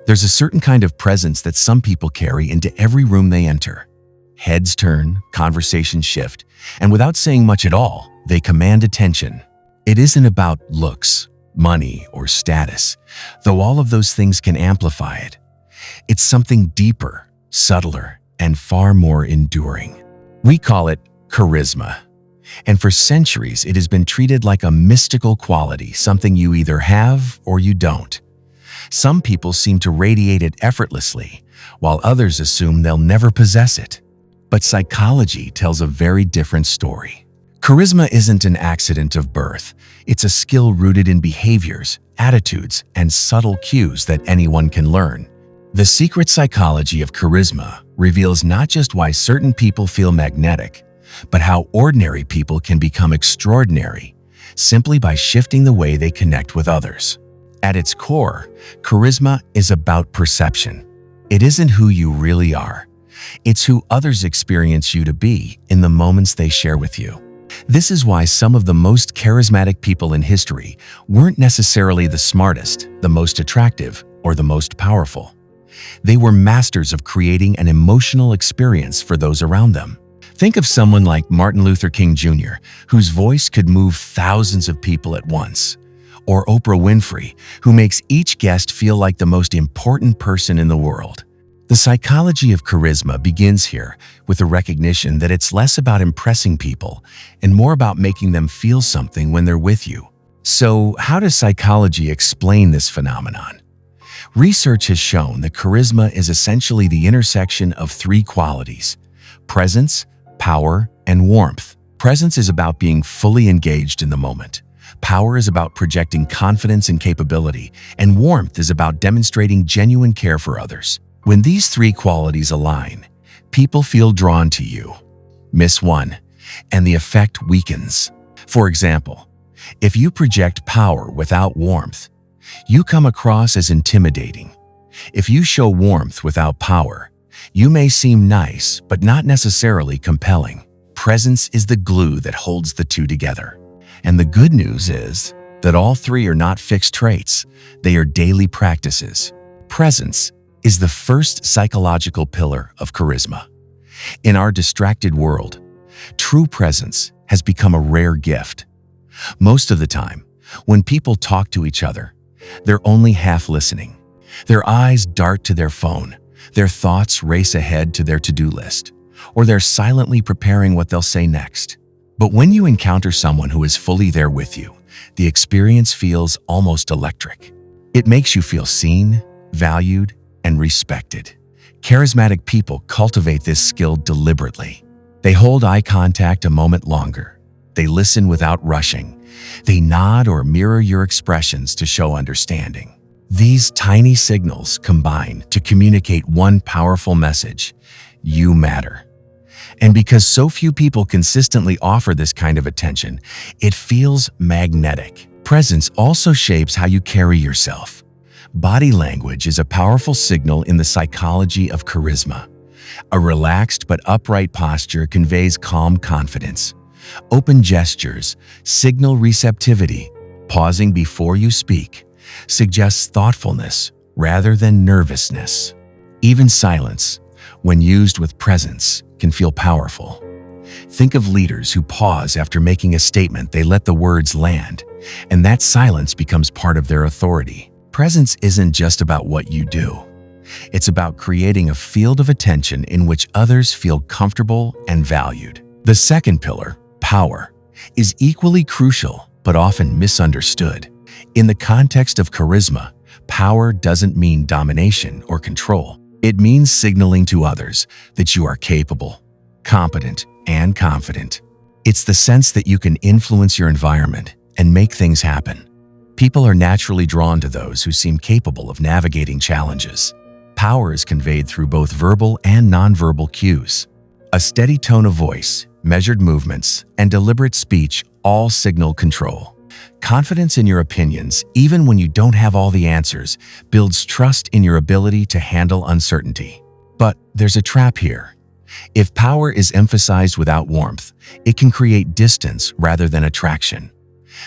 There's a certain kind of presence that some people carry into every room they enter. Heads turn, conversations shift, and without saying much at all, they command attention. It isn't about looks, money, or status, though all of those things can amplify it. It's something deeper, subtler, and far more enduring. We call it charisma. And for centuries, it has been treated like a mystical quality, something you either have or you don't. Some people seem to radiate it effortlessly, while others assume they'll never possess it. But psychology tells a very different story. Charisma isn't an accident of birth. It's a skill rooted in behaviors, attitudes, and subtle cues that anyone can learn. The secret psychology of charisma reveals not just why certain people feel magnetic, but how ordinary people can become extraordinary simply by shifting the way they connect with others. At its core, charisma is about perception. It isn't who you really are. It's who others experience you to be in the moments they share with you. This is why some of the most charismatic people in history weren't necessarily the smartest, the most attractive, or the most powerful. They were masters of creating an emotional experience for those around them. Think of someone like Martin Luther King Jr., whose voice could move thousands of people at once. Or Oprah Winfrey, who makes each guest feel like the most important person in the world. The psychology of charisma begins here with the recognition that it's less about impressing people and more about making them feel something when they're with you. So, how does psychology explain this phenomenon? Research has shown that charisma is essentially the intersection of three qualities: presence, power, and warmth. Presence is about being fully engaged in the moment. Power is about projecting confidence and capability, and warmth is about demonstrating genuine care for others. When these three qualities align, people feel drawn to you. Miss one, and the effect weakens. For example, if you project power without warmth, you come across as intimidating. If you show warmth without power, you may seem nice, but not necessarily compelling. Presence is the glue that holds the two together. And the good news is that all three are not fixed traits. They are daily practices. Presence is the first psychological pillar of charisma. In our distracted world, true presence has become a rare gift. Most of the time, when people talk to each other, they're only half listening. Their eyes dart to their phone, their thoughts race ahead to their to-do list, or they're silently preparing what they'll say next. But when you encounter someone who is fully there with you, the experience feels almost electric. It makes you feel seen, valued, and respected. Charismatic people cultivate this skill deliberately. They hold eye contact a moment longer. They listen without rushing. They nod or mirror your expressions to show understanding. These tiny signals combine to communicate one powerful message: you matter. And because so few people consistently offer this kind of attention, it feels magnetic. Presence also shapes how you carry yourself. Body language is a powerful signal in the psychology of charisma. A relaxed but upright posture conveys calm confidence. Open gestures signal receptivity. Pausing before you speak suggests thoughtfulness rather than nervousness. Even silence, when used with presence, can feel powerful. Think of leaders who pause after making a statement. They let the words land, and that silence becomes part of their authority. Presence isn't just about what you do. It's about creating a field of attention in which others feel comfortable and valued. The second pillar, power, is equally crucial but often misunderstood. In the context of charisma, power doesn't mean domination or control. It means signaling to others that you are capable, competent, and confident. It's the sense that you can influence your environment and make things happen. People are naturally drawn to those who seem capable of navigating challenges. Power is conveyed through both verbal and nonverbal cues. A steady tone of voice, measured movements, and deliberate speech all signal control. Confidence in your opinions, even when you don't have all the answers, builds trust in your ability to handle uncertainty. But there's a trap here. If power is emphasized without warmth, it can create distance rather than attraction.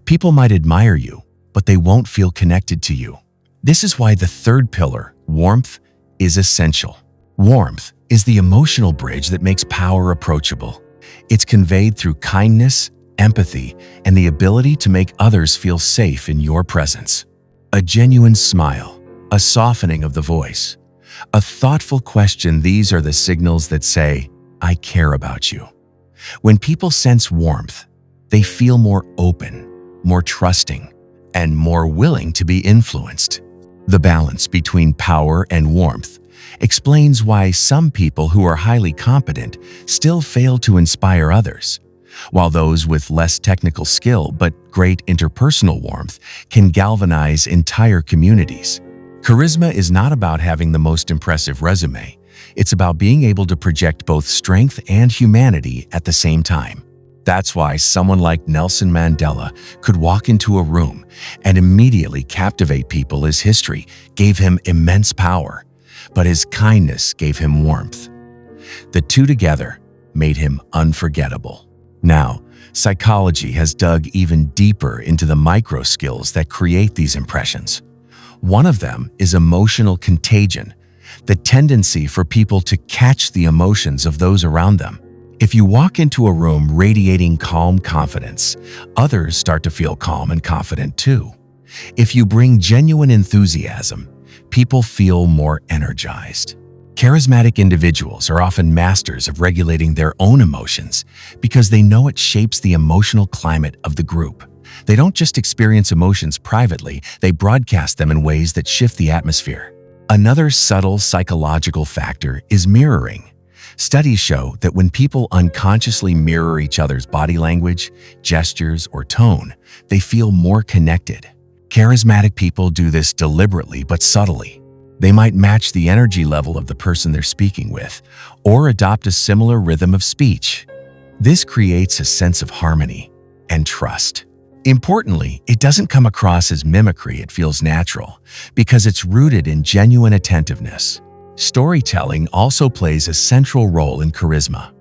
People might admire you, but they won't feel connected to you. This is why the third pillar, Warmth is essential. Warmth is the emotional bridge that makes power approachable. It's conveyed through kindness, empathy, and the ability to make others feel safe in your presence. A genuine smile, a softening of the voice, a thoughtful question, these are the signals that say, "I care about you." When people sense warmth, they feel more open, more trusting, and more willing to be influenced. The balance between power and warmth explains why some people who are highly competent still fail to inspire others, while those with less technical skill but great interpersonal warmth can galvanize entire communities. Charisma is not about having the most impressive resume. It's about being able to project both strength and humanity at the same time. That's why someone like Nelson Mandela could walk into a room and immediately captivate people. His history gave him immense power, but his kindness gave him warmth. The two together made him unforgettable. Now, psychology has dug even deeper into the micro skills that create these impressions. One of them is emotional contagion, the tendency for people to catch the emotions of those around them. If you walk into a room radiating calm confidence, others start to feel calm and confident too. If you bring genuine enthusiasm, people feel more energized. Charismatic individuals are often masters of regulating their own emotions because they know it shapes the emotional climate of the group. They don't just experience emotions privately, they broadcast them in ways that shift the atmosphere. Another subtle psychological factor is mirroring. Studies show that when people unconsciously mirror each other's body language, gestures, or tone, they feel more connected. Charismatic people do this deliberately but subtly. They might match the energy level of the person they're speaking with, or adopt a similar rhythm of speech. This creates a sense of harmony and trust. Importantly, it doesn't come across as mimicry, it feels natural, because it's rooted in genuine attentiveness. Storytelling also plays a central role in charisma.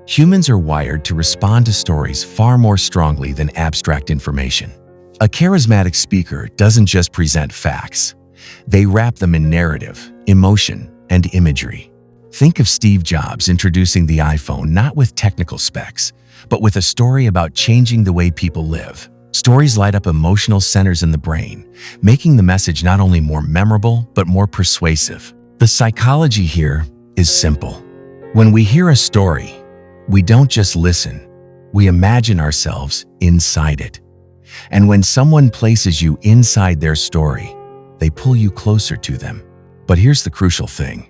Humans are wired to respond to stories far more strongly than abstract information. A charismatic speaker doesn't just present facts. They wrap them in narrative, emotion, and imagery. Think of Steve Jobs introducing the iPhone not with technical specs, but with a story about changing the way people live. Stories light up emotional centers in the brain, making the message not only more memorable, but more persuasive. The psychology here is simple. When we hear a story, we don't just listen, we imagine ourselves inside it. And when someone places you inside their story, they pull you closer to them. But here's the crucial thing.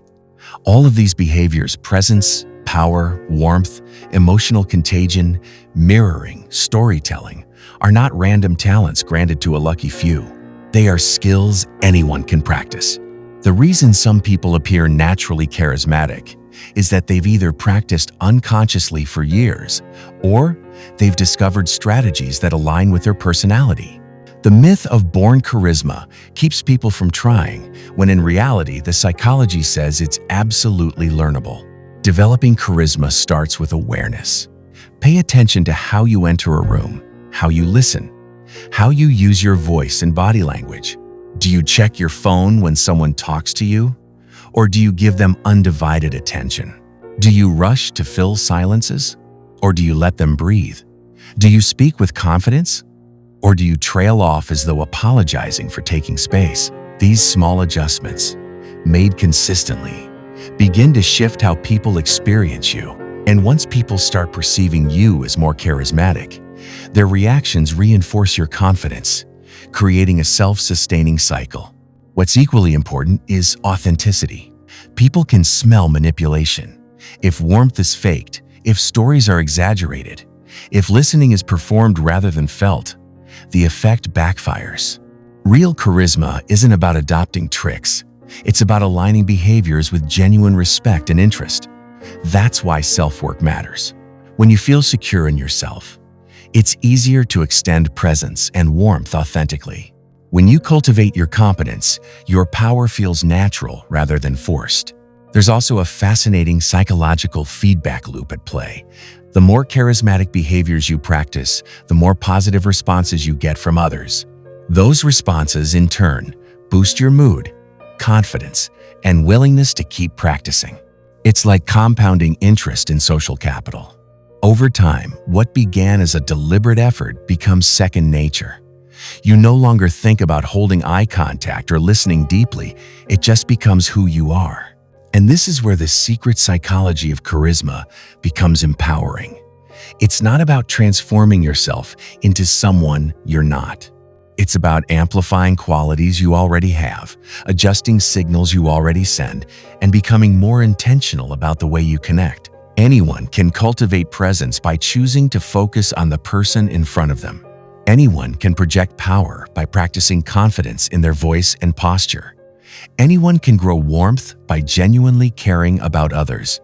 All of these behaviors, presence, power, warmth, emotional contagion, mirroring, storytelling, are not random talents granted to a lucky few. They are skills anyone can practice. The reason some people appear naturally charismatic is that they've either practiced unconsciously for years, or they've discovered strategies that align with their personality. The myth of born charisma keeps people from trying, when in reality, the psychology says it's absolutely learnable. Developing charisma starts with awareness. Pay attention to how you enter a room, how you listen, how you use your voice and body language. Do you check your phone when someone talks to you? Or do you give them undivided attention? Do you rush to fill silences? Or do you let them breathe? Do you speak with confidence? Or do you trail off as though apologizing for taking space? These small adjustments, made consistently, begin to shift how people experience you. And once people start perceiving you as more charismatic, their reactions reinforce your confidence, creating a self-sustaining cycle. What's equally important is authenticity. People can smell manipulation. If warmth is faked, if stories are exaggerated, if listening is performed rather than felt, the effect backfires. Real charisma isn't about adopting tricks. It's about aligning behaviors with genuine respect and interest. That's why self-work matters. When you feel secure in yourself, it's easier to extend presence and warmth authentically. When you cultivate your competence, your power feels natural rather than forced. There's also a fascinating psychological feedback loop at play. The more charismatic behaviors you practice, the more positive responses you get from others. Those responses, in turn, boost your mood, confidence, and willingness to keep practicing. It's like compounding interest in social capital. Over time, what began as a deliberate effort becomes second nature. You no longer think about holding eye contact or listening deeply, it just becomes who you are. And this is where the secret psychology of charisma becomes empowering. It's not about transforming yourself into someone you're not. It's about amplifying qualities you already have, adjusting signals you already send, and becoming more intentional about the way you connect. Anyone can cultivate presence by choosing to focus on the person in front of them. Anyone can project power by practicing confidence in their voice and posture. Anyone can grow warmth by genuinely caring about others.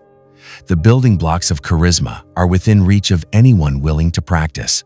The building blocks of charisma are within reach of anyone willing to practice.